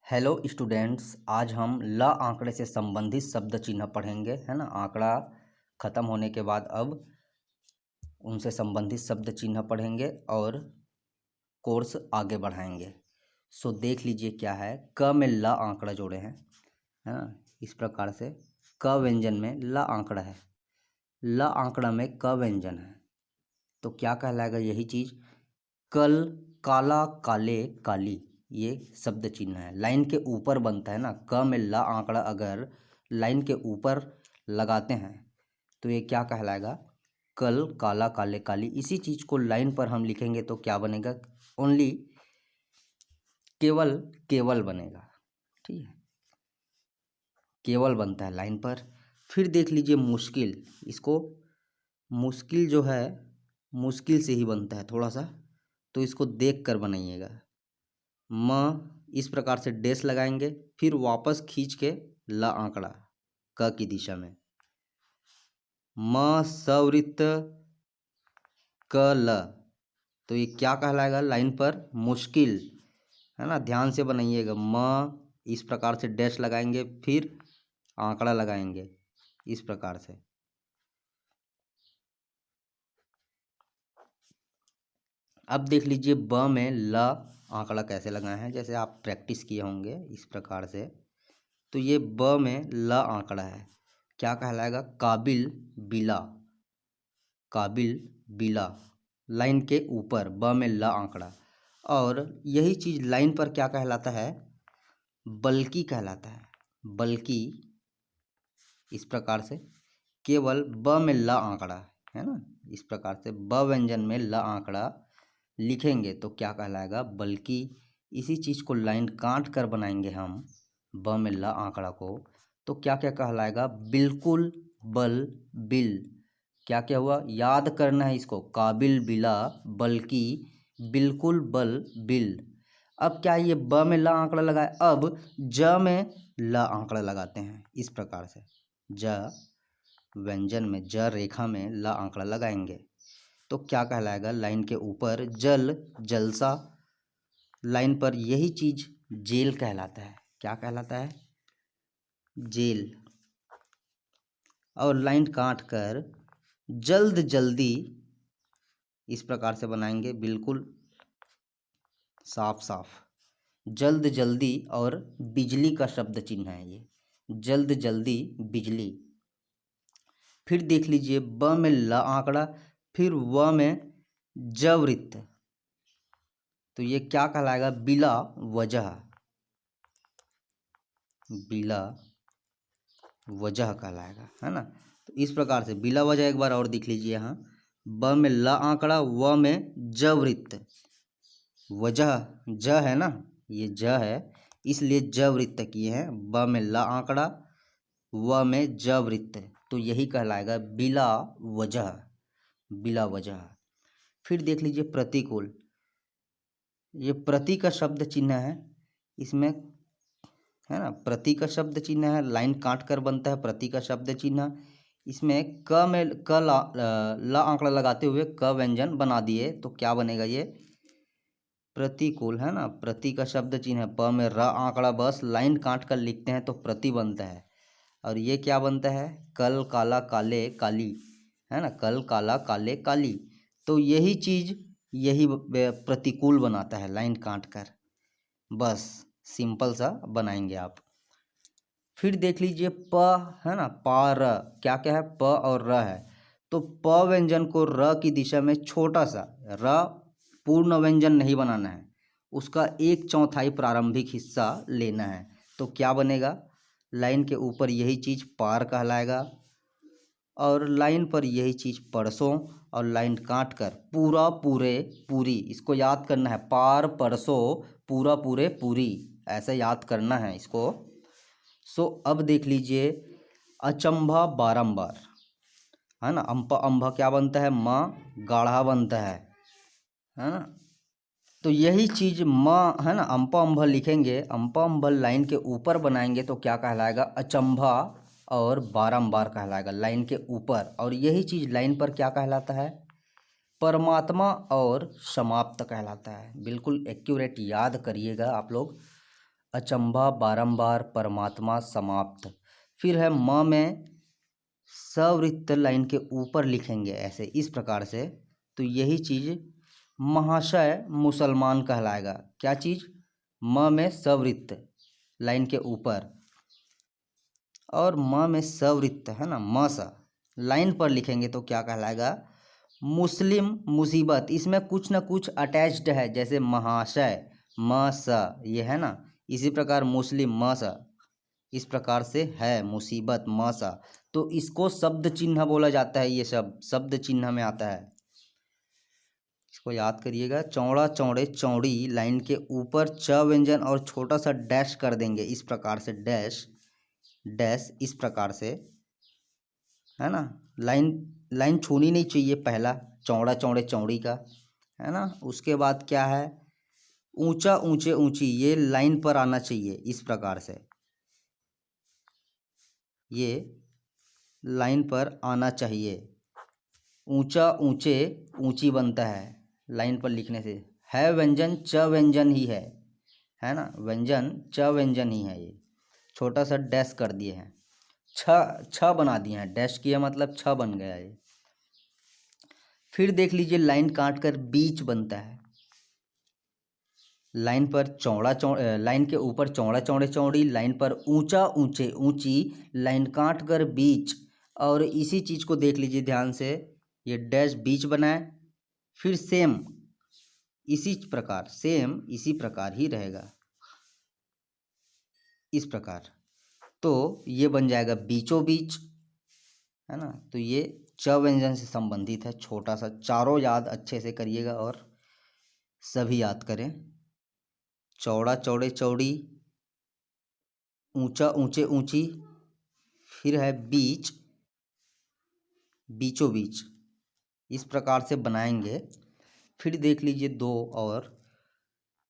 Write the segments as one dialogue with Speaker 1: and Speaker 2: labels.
Speaker 1: Hello students, आज हम ल आंकड़े से संबंधित शब्द चिन्ह पढ़ेंगे, है ना। आंकड़ा ख़त्म होने के बाद अब उनसे संबंधित शब्द चिन्ह पढ़ेंगे और कोर्स आगे बढ़ाएंगे। सो देख लीजिए क्या है। क में ल आंकड़ा जोड़े हैं, है ना। इस प्रकार से क व्यंजन में ल आंकड़ा है, ल आंकड़ा में क व्यंजन है, तो क्या कहलाएगा यही चीज़। कल, काला, काले, काली, ये शब्द चिन्ह है। लाइन के ऊपर बनता है ना। क में ला आंकड़ा अगर लाइन के ऊपर लगाते हैं तो ये क्या कहलाएगा। कल, काला, काले, काली। इसी चीज़ को लाइन पर हम लिखेंगे तो क्या बनेगा। ओनली, केवल, केवल बनेगा। ठीक है, केवल बनता है लाइन पर। फिर देख लीजिए मुश्किल। इसको मुश्किल जो है मुश्किल से ही बनता है थोड़ा सा, तो इसको देख कर बनाइएगा। म इस प्रकार से डैश लगाएंगे, फिर वापस खींच के ल आंकड़ा क की दिशा में। म सवृत्त क ल, तो ये क्या कहलाएगा लाइन पर। मुश्किल, है ना। ध्यान से बनाइएगा। म इस प्रकार से डैश लगाएंगे, फिर आंकड़ा लगाएंगे इस प्रकार से। अब देख लीजिए ब में ल आंकड़ा कैसे लगाए हैं, जैसे आप प्रैक्टिस किए होंगे इस प्रकार से। तो ये ब में ल आंकड़ा है, क्या कहलाएगा। काबिल, बिला, काबिल, बिला। लाइन के ऊपर ब में ल आंकड़ा। और यही चीज़ लाइन पर क्या कहलाता है, बल्कि कहलाता है। बल्कि इस प्रकार से केवल ब में ल आंकड़ा, है ना। इस प्रकार से ब व्यंजन में ल आंकड़ा लिखेंगे तो क्या कहलाएगा, बल्कि। इसी चीज़ को लाइन काट कर बनाएंगे हम ब में ल आंकड़ा को, तो क्या क्या कहलाएगा। बिल्कुल, बल, बिल। क्या क्या हुआ, याद करना है इसको। काबिल, बिला, बल्कि, बिल्कुल, बल, बिल। अब क्या ये ब में ल आंकड़ा लगाए, अब ज में ल आंकड़ा लगाते हैं इस प्रकार से। ज व्यंजन में, ज रेखा में ल आंकड़ा लगाएंगे तो क्या कहलाएगा। लाइन के ऊपर जल, जलसा। लाइन पर यही चीज जेल कहलाता है। क्या कहलाता है, जेल। और लाइन काट कर जल्द, जल्दी, इस प्रकार से बनाएंगे, बिल्कुल साफ साफ। जल्द, जल्दी। और बिजली का शब्द चिन्ह है ये, जल्द, जल्दी, बिजली। फिर देख लीजिए ब में ल आंकड़ा, फिर व में ज वृत्त, तो ये क्या कहलाएगा, बिला वजह। बिला वजह कहलाएगा, है ना। तो इस प्रकार से बिला वजह एक बार और देख लीजिए यहाँ। ब में ल आंकड़ा, व में ज वृत्त। वजह ज है ना, ये ज है, इसलिए ज वृत्त किए हैं। ब में ल आंकड़ा, व में ज वृत्त, तो यही कहलाएगा बिला वजह, बिला वजह। फिर देख लीजिए प्रतिकूल। ये प्रति का शब्द चिन्ह है, इसमें, है ना। प्रति का शब्द चिन्ह है, लाइन काट कर बनता है प्रति का शब्द चिन्ह। इसमें क में क ल आंकड़ा लगाते हुए क व्यंजन बना दिए तो क्या बनेगा ये, प्रतिकूल, है ना। प्रति का शब्द चिन्ह है, प में र आंकड़ा, बस लाइन काट कर लिखते हैं तो प्रति बनता है। और ये क्या बनता है, कल, काला, काले, काली, है ना। कल, काला, काले, काली, तो यही चीज यही प्रतिकूल बनाता है लाइन काट कर। बस सिंपल सा बनाएंगे आप। फिर देख लीजिए प, है ना, प र, क्या क्या है, प और र है। तो प व्यंजन को र की दिशा में छोटा सा, र पूर्ण व्यंजन नहीं बनाना है, उसका 1/4 प्रारंभिक हिस्सा लेना है। तो क्या बनेगा, लाइन के ऊपर यही चीज पार कहलाएगा, और लाइन पर यही चीज परसों, और लाइन काट कर पूरा, पूरे, पूरी। इसको याद करना है, पार, परसों, पूरा, पूरे, पूरी, ऐसे याद करना है इसको। सो अब देख लीजिए अचंभा, बारंबार, है ना। अंपा अंभा क्या बनता है, माँ गाढ़ा बनता है ना। तो यही चीज माँ, है ना, अंपा अंभा लिखेंगे, अंपा अंभा लाइन के ऊपर बनाएंगे तो क्या कहलाएगा, अचंभा, और बारंबार कहलाएगा लाइन के ऊपर। और यही चीज लाइन पर क्या कहलाता है, परमात्मा और समाप्त कहलाता है। बिल्कुल एक्यूरेट याद करिएगा आप लोग। अचंभा बारंबार परमात्मा समाप्त। फिर है म में सवृत्त लाइन के ऊपर लिखेंगे ऐसे इस प्रकार से, तो यही चीज़ महाशय मुसलमान कहलाएगा। क्या चीज़? म में सवृत्त लाइन के ऊपर और म में सवृत्त है ना, म सा लाइन पर लिखेंगे तो क्या कहलाएगा? मुस्लिम मुसीबत। इसमें कुछ ना कुछ अटैच्ड है, जैसे महाशय म स ये है ना, इसी प्रकार मुस्लिम म सा इस प्रकार से है मुसीबत म सा, तो इसको शब्द चिन्ह बोला जाता है। ये सब शब्द चिन्ह में आता है, इसको याद करिएगा। चौड़ा चौड़े चौड़ी लाइन के ऊपर च व्यंजन और छोटा सा डैश कर देंगे इस प्रकार से, डैश डैश इस प्रकार से, है ना। लाइन लाइन छूनी नहीं चाहिए, पहला चौड़ा चौड़े चौड़ी का, है ना। उसके बाद क्या है? ऊंचा ऊंचे ऊंची, ये लाइन पर आना चाहिए इस प्रकार से, ये लाइन पर आना चाहिए। ऊंचा ऊंचे ऊंची बनता है लाइन पर लिखने से। है व्यंजन च व्यंजन ही है ना, व्यंजन च व्यंजन ही है। ये छोटा सा डैश कर दिए हैं, छ छ बना दिए हैं, डैश किया मतलब छ बन गया ये। फिर देख लीजिए लाइन काट कर बीच बनता है। लाइन पर लाइन के ऊपर चौड़ा चौड़े चौड़ी, लाइन पर ऊंचा ऊंचे ऊंची, लाइन काट कर बीच। और इसी चीज़ को देख लीजिए ध्यान से, ये डैश बीच बनाए, फिर सेम इसी प्रकार, सेम इसी प्रकार ही रहेगा इस प्रकार, तो ये बन जाएगा बीचों बीच, है ना। तो ये च व्यंजन से संबंधित है। छोटा सा, चारों याद अच्छे से करिएगा और सभी याद करें। चौड़ा चौड़े चौड़ी, ऊंचा ऊंचे ऊंची, फिर है बीच, बीचों बीच, इस प्रकार से बनाएंगे। फिर देख लीजिए दो और,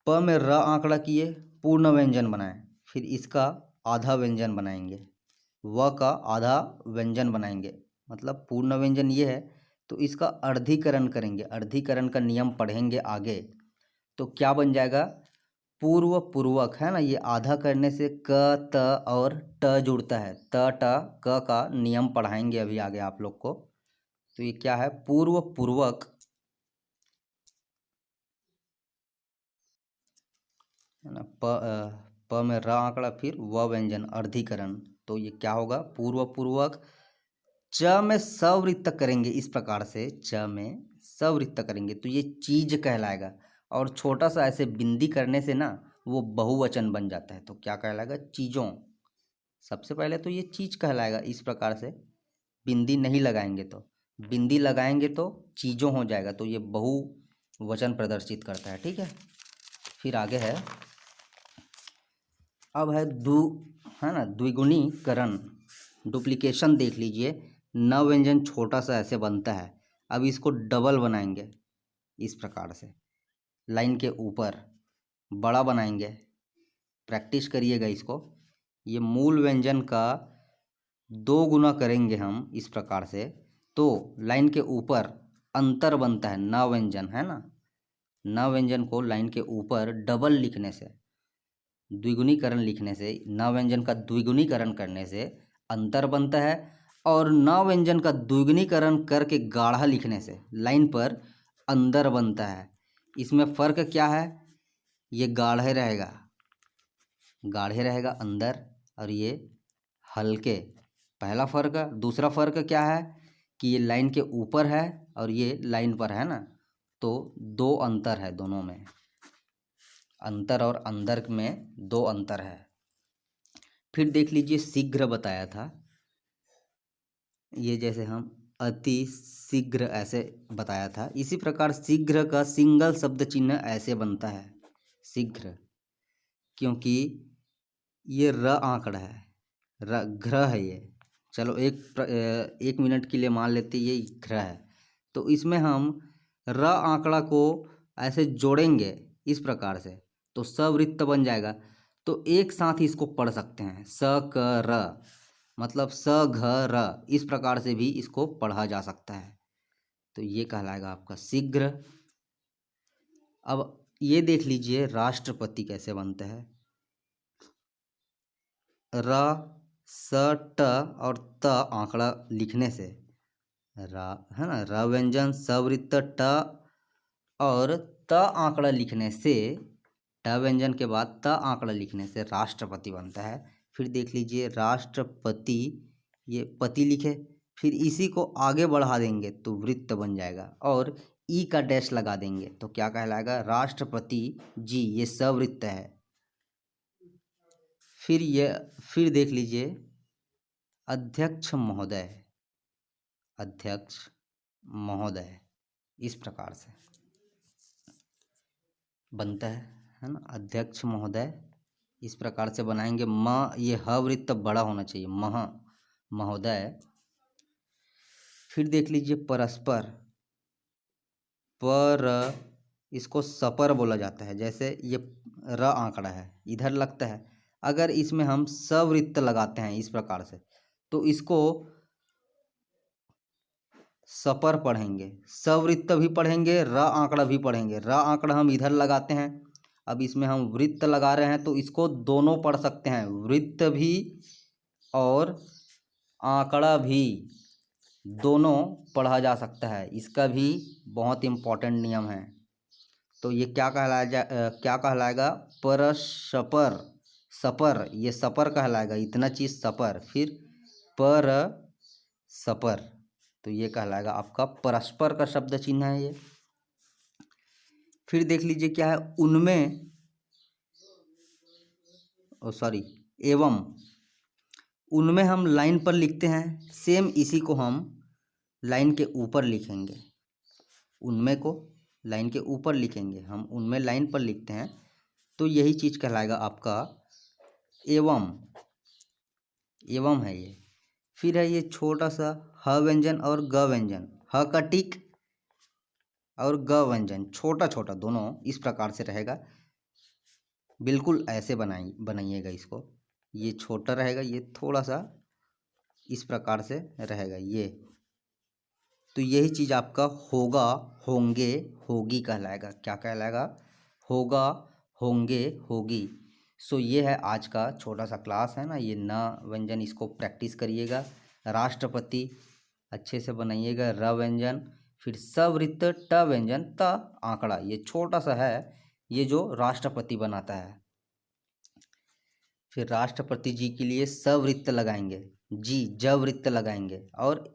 Speaker 1: प में र आंकड़ा किए, पूर्ण व्यंजन बनाएं, फिर इसका आधा व्यंजन बनाएंगे, व का आधा व्यंजन बनाएंगे, मतलब पूर्ण व्यंजन ये है, तो इसका अर्धीकरण करेंगे। अर्धीकरण का नियम पढ़ेंगे आगे, तो क्या बन जाएगा? पूर्व पूर्वक, है ना। ये आधा करने से क त और ट जुड़ता है, त ट क का नियम पढ़ाएंगे अभी आगे आप लोग को। तो ये क्या है? पूर्व पूर्वक, है ना। प में र आंकड़ा, फिर व व्यंजन, अर्धीकरण, तो ये क्या होगा? पूर्व पूर्वक। च में सवृत्त करेंगे इस प्रकार से, च में सवृत्त करेंगे तो ये चीज कहलाएगा। और छोटा सा ऐसे बिंदी करने से ना वो बहुवचन बन जाता है, तो क्या कहलाएगा? चीज़ों। सबसे पहले तो ये चीज कहलाएगा इस प्रकार से, बिंदी नहीं लगाएंगे तो, बिंदी लगाएंगे तो चीज़ों हो जाएगा, तो ये बहुवचन प्रदर्शित करता है, ठीक है। फिर आगे है, अब है है ना, द्विगुणीकरण, डुप्लीकेशन देख लीजिए। न व्यंजन छोटा सा ऐसे बनता है, अब इसको डबल बनाएंगे इस प्रकार से, लाइन के ऊपर बड़ा बनाएंगे। प्रैक्टिस करिएगा इसको। ये मूल व्यंजन का 2 गुना करेंगे हम इस प्रकार से, तो लाइन के ऊपर अंतर बनता है, न व्यंजन, है ना। न व्यंजन को लाइन के ऊपर डबल लिखने से, द्विगुणीकरण लिखने से, न व्यंजन का द्विगुणीकरण करने से अंतर बनता है। और न व्यंजन का द्विगुणीकरण करके गाढ़ा लिखने से लाइन पर अंदर बनता है। इसमें फ़र्क क्या है? ये गाढ़े रहेगा, गाढ़े रहेगा अंदर, और ये हल्के। पहला फ़र्क। दूसरा फ़र्क क्या है कि ये लाइन के ऊपर है और ये लाइन पर है ना, तो 2 अंतर है दोनों में, अंतर और अंदर में 2 अंतर है। फिर देख लीजिए शीघ्र बताया था, ये जैसे हम अति शीघ्र ऐसे बताया था, इसी प्रकार शीघ्र का सिंगल शब्द चिन्ह ऐसे बनता है, शीघ्र, क्योंकि ये र आंकड़ा है, र घ्र है ये। चलो एक मिनट के लिए मान लेते ये घ्र है, तो इसमें हम र आंकड़ा को ऐसे जोड़ेंगे इस प्रकार से, तो सवृत्त बन जाएगा। तो एक साथ ही इसको पढ़ सकते हैं, स क र, मतलब स घ र, इस प्रकार से भी इसको पढ़ा जा सकता है। तो ये कहलाएगा आपका शीघ्र। अब ये देख लीजिए राष्ट्रपति कैसे बनता है। र स ट और त आंकड़ा लिखने से, रा है ना, र व्यंजन स वृत्त ट और त आंकड़ा लिखने से, ट व्यंजन के बाद त आंकड़ा लिखने से राष्ट्रपति बनता है। फिर देख लीजिए राष्ट्रपति, ये पति लिखे, फिर इसी को आगे बढ़ा देंगे तो वृत्त बन जाएगा और ई का डैश लगा देंगे तो क्या कहलाएगा, राष्ट्रपति जी, ये सवृत्त है। फिर देख लीजिए अध्यक्ष महोदय, अध्यक्ष महोदय, इस प्रकार से बनता है ना, अध्यक्ष महोदय, इस प्रकार से बनाएंगे। म, ये ह वृत्त बड़ा होना चाहिए, मह, महोदय। फिर देख लीजिए परस्पर, पर, इसको सपर बोला जाता है। जैसे ये र आंकड़ा है, इधर लगता है, अगर इसमें हम सवृत्त लगाते हैं इस प्रकार से तो इसको सपर पढ़ेंगे, सवृत्त भी पढ़ेंगे, र आंकड़ा भी पढ़ेंगे। र आंकड़ा हम इधर लगाते हैं, अब इसमें हम वृत्त लगा रहे हैं तो इसको दोनों पढ़ सकते हैं, वृत्त भी और आंकड़ा भी, दोनों पढ़ा जा सकता है। इसका भी बहुत इम्पोर्टेंट नियम है। तो ये क्या कहलाएगा, परस्पर, सपर, ये सपर कहलाएगा, इतना चीज सपर। फिर पर सपर, तो ये कहलाएगा आपका परस्पर का शब्द चिन्ह है ये। फिर देख लीजिए क्या है, उनमें, सॉरी, एवं, उनमें हम लाइन पर लिखते हैं, सेम इसी को हम लाइन के ऊपर लिखेंगे, उनमें को लाइन के ऊपर लिखेंगे, हम उनमें लाइन पर लिखते हैं तो यही चीज कहलाएगा आपका एवं, एवं है ये। फिर है ये छोटा सा ह व्यंजन और ग व्यंजन, ह का टिक और ग व्यंजन छोटा छोटा, दोनों इस प्रकार से रहेगा। बिल्कुल ऐसे बनाइएगा इसको, ये छोटा रहेगा, ये थोड़ा सा इस प्रकार से रहेगा ये। तो यही चीज आपका होगा, होंगे, होगी कहलाएगा। क्या कहलाएगा, होगा, होंगे, होगी। सो ये है आज का छोटा सा क्लास है ना, ये न व्यंजन, इसको प्रैक्टिस करिएगा। राष्ट्रपति अच्छे से बनाइएगा, र व्यंजन, फिर सवृत्त, ट व्यंजन, त आंकड़ा, ये छोटा सा है, ये जो राष्ट्रपति बनाता है। फिर राष्ट्रपति जी के लिए सवृत्त लगाएंगे, जी जवृत्त लगाएंगे और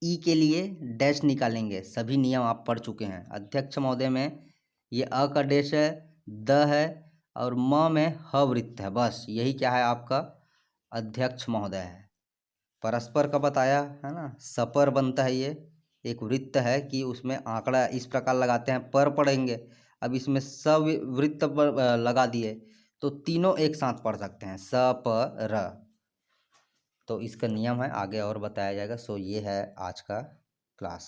Speaker 1: ई के लिए डैश निकालेंगे। सभी नियम आप पढ़ चुके हैं। अध्यक्ष महोदय में ये अ का डैश है, द है और म में ह वृत्त है, बस यही क्या है आपका अध्यक्ष महोदय है। परस्पर का बताया है ना, सपर बनता है, ये एक वृत्त है कि उसमें आंकड़ा इस प्रकार लगाते हैं, पर पढ़ेंगे। अब इसमें सवृत्त लगा दिए तो तीनों एक साथ पढ़ सकते हैं, स प र। तो इसका नियम है, आगे और बताया जाएगा। सो ये है आज का क्लास।